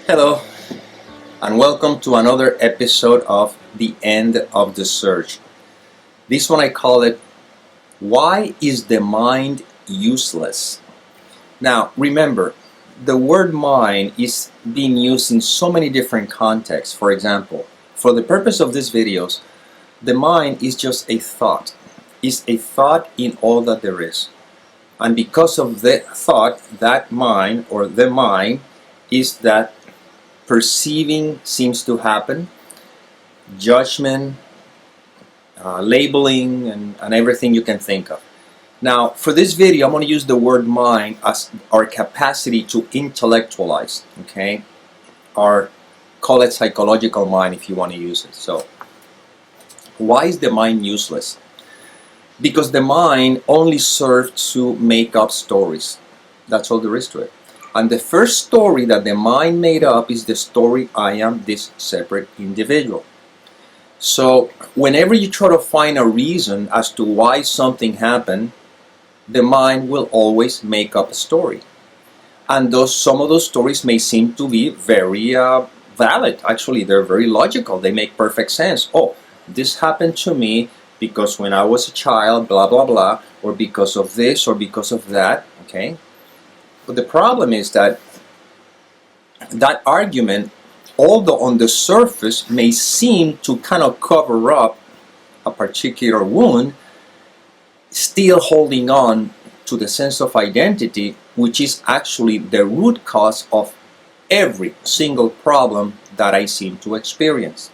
Hello, and welcome to another episode of The End of the Search. This one I call it, Why is the Mind Useless? Now, remember, the word mind is being used in so many different contexts. For example, for the purpose of these videos, the mind is just a thought. It's a thought in all that there is. And because of the thought, that mind, or the mind, is that perceiving seems to happen, judgment, labeling, and everything you can think of. Now, for this video, I'm going to use the word mind as our capacity to intellectualize, okay? Or call it psychological mind if you want to use it. So, why is the mind useless? Because the mind only serves to make up stories. That's all there is to it. And the first story that the mind made up is the story, I am this separate individual. So whenever you try to find a reason as to why something happened, the mind will always make up a story. And some of those stories may seem to be very valid. Actually, they're very logical. They make perfect sense. Oh, this happened to me because when I was a child, blah, blah, blah, or because of this or because of that, okay? But the problem is that that argument, although on the surface may seem to kind of cover up a particular wound, still holding on to the sense of identity, which is actually the root cause of every single problem that I seem to experience.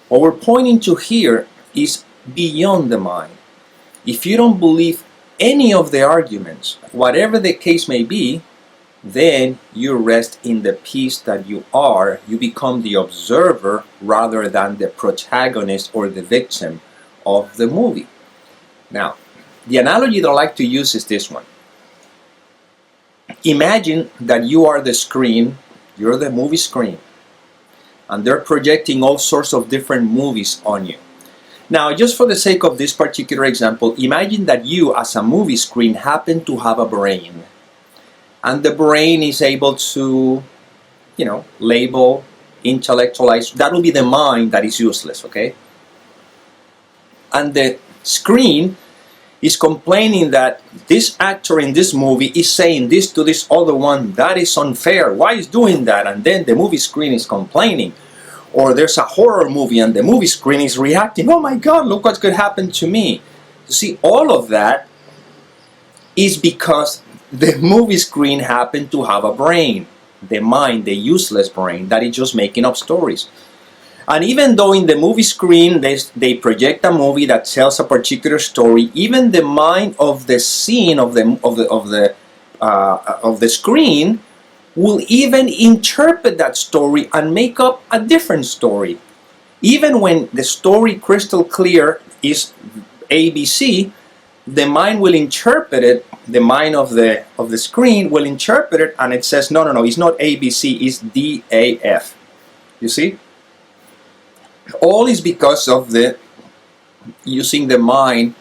What we're pointing to here is beyond the mind. If you don't believe any of the arguments, whatever the case may be, then you rest in the peace that you are. You become the observer rather than the protagonist or the victim of the movie. Now, the analogy that I like to use is this one. Imagine that you are the screen, you're the movie screen, and they're projecting all sorts of different movies on you. Now, just for the sake of this particular example, imagine that you, as a movie screen, happen to have a brain. And the brain is able to, label, intellectualize. That will be the mind that is useless, okay? And the screen is complaining that this actor in this movie is saying this to this other one. That is unfair. Why is doing that? And then the movie screen is complaining. Or there's a horror movie and the movie screen is reacting, oh my God, look what could happen to me. You see, all of that is because the movie screen happened to have a brain, the mind, the useless brain, that is just making up stories. And even though in the movie screen they project a movie that tells a particular story, even the mind of the scene of the screen will even interpret that story and make up a different story. Even when the story crystal clear is ABC, the mind will interpret it, the mind of the screen will interpret it, and it says, no, it's not ABC, it's DAF. You see? All is because of the using the mind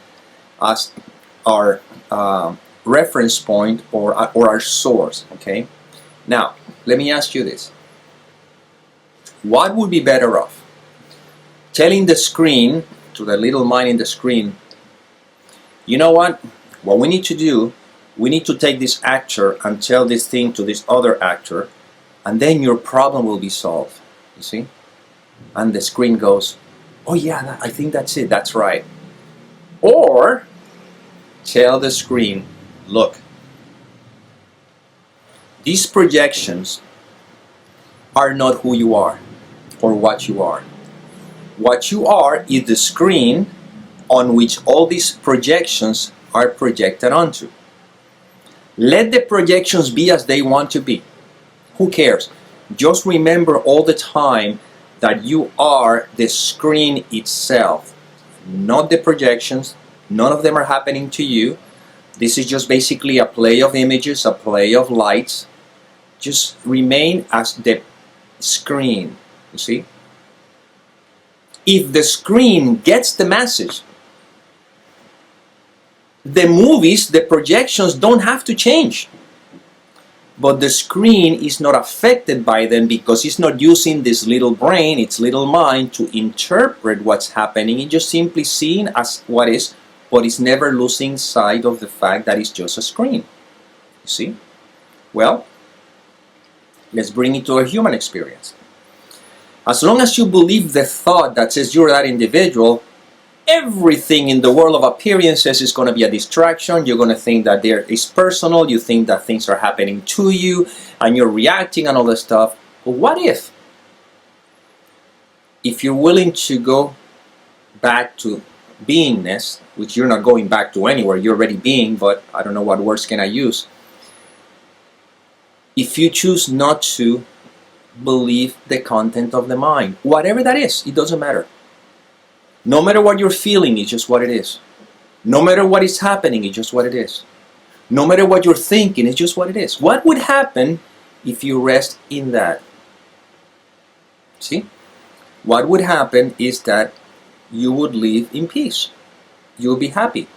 as our reference point or our source, okay? Now, let me ask you this. What would be better off? Telling the screen, to the little mind in the screen, you know what? What we need to do, we need to take this actor and tell this thing to this other actor, and then your problem will be solved. You see? And the screen goes, oh yeah, I think that's it, that's right. Or tell the screen, look, these projections are not who you are or what you are. What you are is the screen on which all these projections are projected onto. Let the projections be as they want to be. Who cares? Just remember all the time that you are the screen itself, not the projections. None of them are happening to you. This is just basically a play of images, a play of lights. Just remain as the screen, you see? If the screen gets the message, the movies, the projections don't have to change. but the screen is not affected by them because it's not using this little brain, its little mind, to interpret what's happening. It's just simply seeing as what is, but it's never losing sight of the fact that it's just a screen. You see? Well, let's bring it to a human experience. As long as you believe the thought that says you're that individual, everything in the world of appearances is going to be a distraction. You're going to think that there is personal. You think that things are happening to you and you're reacting and all this stuff. But what if you're willing to go back to beingness, which you're not going back to anywhere, you're already being, but I don't know what words can I use. If you choose not to believe the content of the mind, whatever that is, it doesn't matter. No matter what you're feeling, it's just what it is. No matter what is happening, it's just what it is. No matter what you're thinking, it's just what it is. What would happen if you rest in that? See? What would happen is that you would live in peace. You would be happy.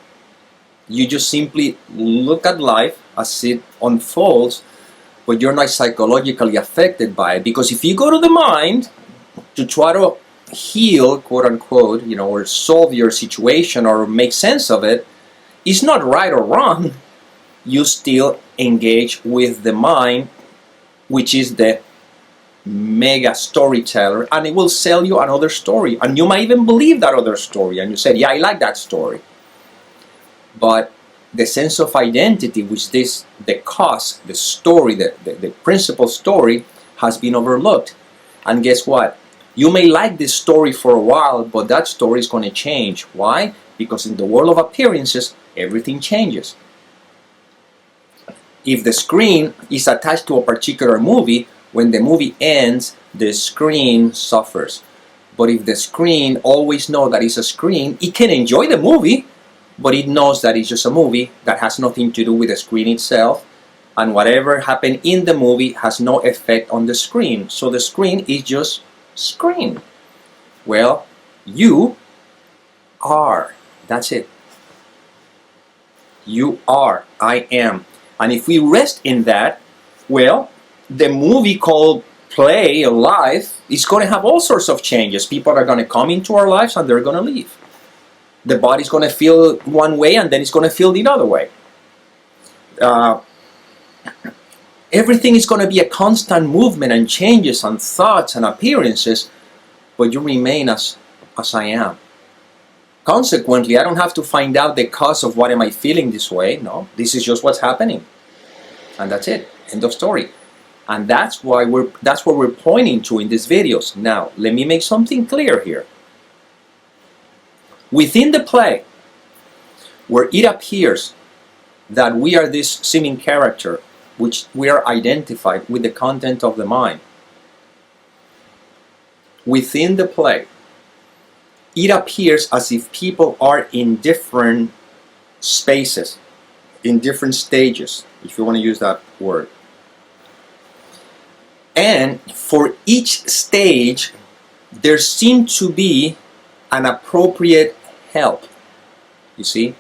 You just simply look at life as it unfolds, but you're not psychologically affected by it. Because if you go to the mind to try to heal, quote unquote, or solve your situation or make sense of it, it's not right or wrong. You still engage with the mind, which is the mega storyteller, and it will sell you another story, and you might even believe that other story, and you said, yeah, I like that story. But the sense of identity, which is the cause, the story, the principal story, has been overlooked. And guess what? You may like this story for a while, but that story is going to change. Why? Because in the world of appearances, everything changes. If the screen is attached to a particular movie, when the movie ends, the screen suffers. But if the screen always knows that it's a screen, it can enjoy the movie, but it knows that it's just a movie that has nothing to do with the screen itself, and whatever happened in the movie has no effect on the screen. So the screen is just screen. Well, you are. That's it. You are. I am. And if we rest in that, well, the movie called Play or Life is going to have all sorts of changes. People are going to come into our lives and they're going to leave. The body's going to feel one way and then it's going to feel the other way. Everything is going to be a constant movement and changes and thoughts and appearances, but you remain as I am. Consequently, I don't have to find out the cause of what am I feeling this way. No, this is just what's happening. And that's it. End of story. And that's what we're pointing to in these videos. Now, let me make something clear here. Within the play, where it appears that we are this seeming character, which we are identified with the content of the mind, within the play, it appears as if people are in different spaces, in different stages, if you want to use that word. And for each stage, there seems to be an appropriate help. You see?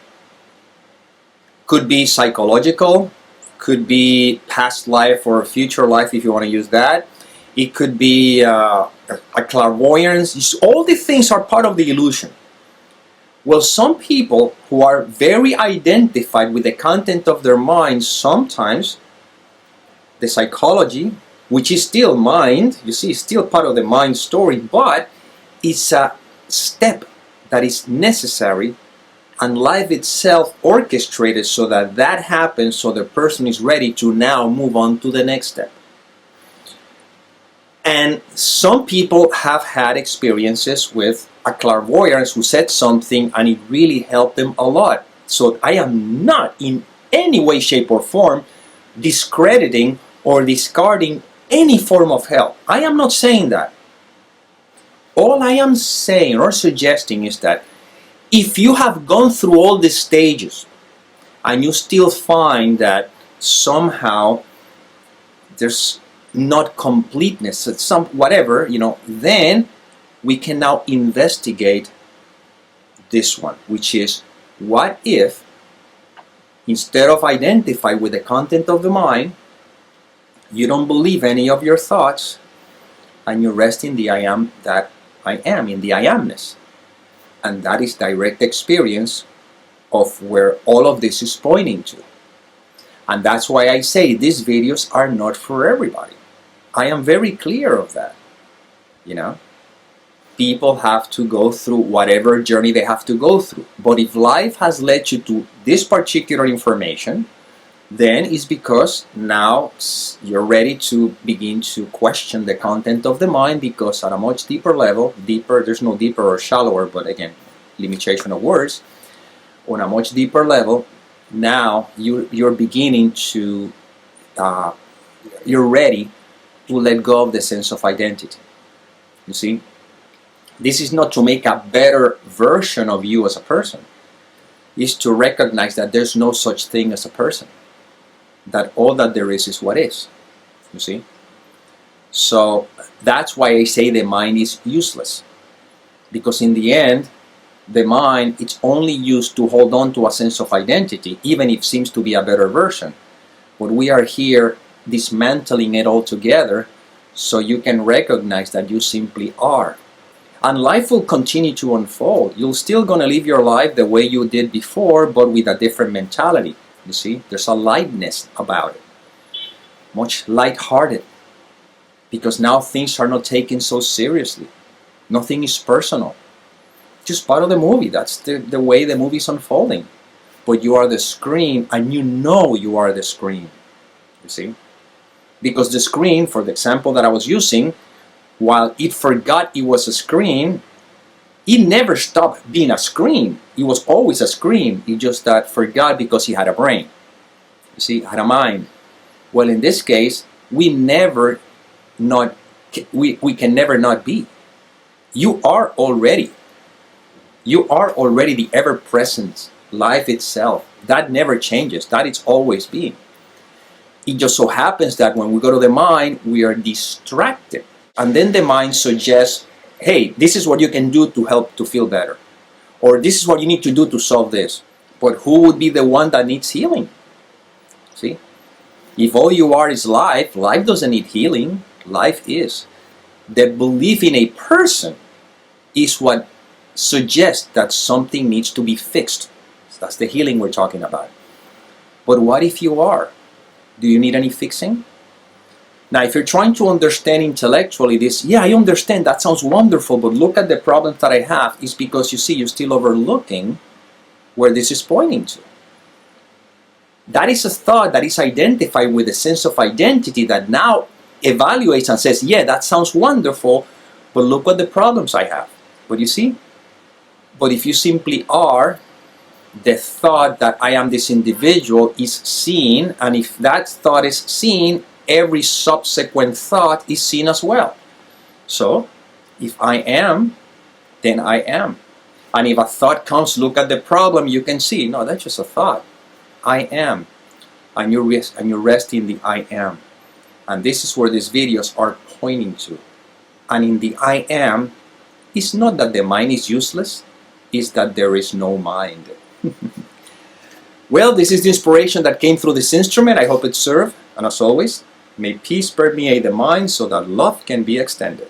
Could be psychological, could be past life or future life if you want to use that. It could be a clairvoyance. All these things are part of the illusion. Well, some people who are very identified with the content of their mind, sometimes the psychology, which is still mind, you see, it's still part of the mind story, but it's a step that is necessary and life itself orchestrated so that that happens, so the person is ready to now move on to the next step. And some people have had experiences with a clairvoyance who said something and it really helped them a lot. So I am not in any way, shape or form discrediting or discarding any form of help. I am not saying that. All I am saying or suggesting is that if you have gone through all these stages and you still find that somehow there's not completeness, some whatever, then we can now investigate this one, which is, what if instead of identify with the content of the mind, You don't believe any of your thoughts, and you rest in the I am that I am, in the I amness. And that is direct experience of where all of this is pointing to. And that's why I say these videos are not for everybody. I am very clear of that. You know, people have to go through whatever journey they have to go through. But if life has led you to this particular information, then it's because now you're ready to begin to question the content of the mind, because at a much deeper level, deeper, there's no deeper or shallower, but again, limitation of words, on a much deeper level, now you're beginning to, you're ready to let go of the sense of identity. You see? This is not to make a better version of you as a person. It's to recognize that there's no such thing as a person. That all that there is what is. You see? So that's why I say the mind is useless. Because in the end, the mind, it's only used to hold on to a sense of identity, even if it seems to be a better version. But we are here dismantling it all together so you can recognize that you simply are. And life will continue to unfold. You're still going to live your life the way you did before, but with a different mentality. You see, there's a lightness about it. Much lighthearted. Because now things are not taken so seriously. Nothing is personal. Just part of the movie. That's the way the movie's unfolding. But you are the screen, and you know you are the screen. You see? Because the screen, for the example that I was using, while it forgot it was a screen, it never stopped being a screen. It was always a screen. It just that forgot because it had a brain. You see, it had a mind. Well, in this case, we can never not be. You are already. You are already the ever-present life itself. That never changes. That it's always been. It just so happens that when we go to the mind, we are distracted. And then the mind suggests, hey, this is what you can do to help to feel better. Or this is what you need to do to solve this. But who would be the one that needs healing? See? If all you are is life, life doesn't need healing. Life is. The belief in a person is what suggests that something needs to be fixed. That's the healing we're talking about. But what if you are? Do you need any fixing? Now, if you're trying to understand intellectually this, yeah, I understand, that sounds wonderful, but look at the problems that I have, is because you see, you're still overlooking where this is pointing to. That is a thought that is identified with a sense of identity that now evaluates and says, yeah, that sounds wonderful, but look what the problems I have. But you see? But if you simply are, the thought that I am this individual is seen, and if that thought is seen, every subsequent thought is seen as well. So, if I am, then I am. And if a thought comes, look at the problem, you can see, no, that's just a thought. I am. And you rest in the I am. And this is where these videos are pointing to. And in the I am, it's not that the mind is useless, it's that there is no mind. Well, this is the inspiration that came through this instrument. I hope it served. And as always, may peace permeate the mind so that love can be extended.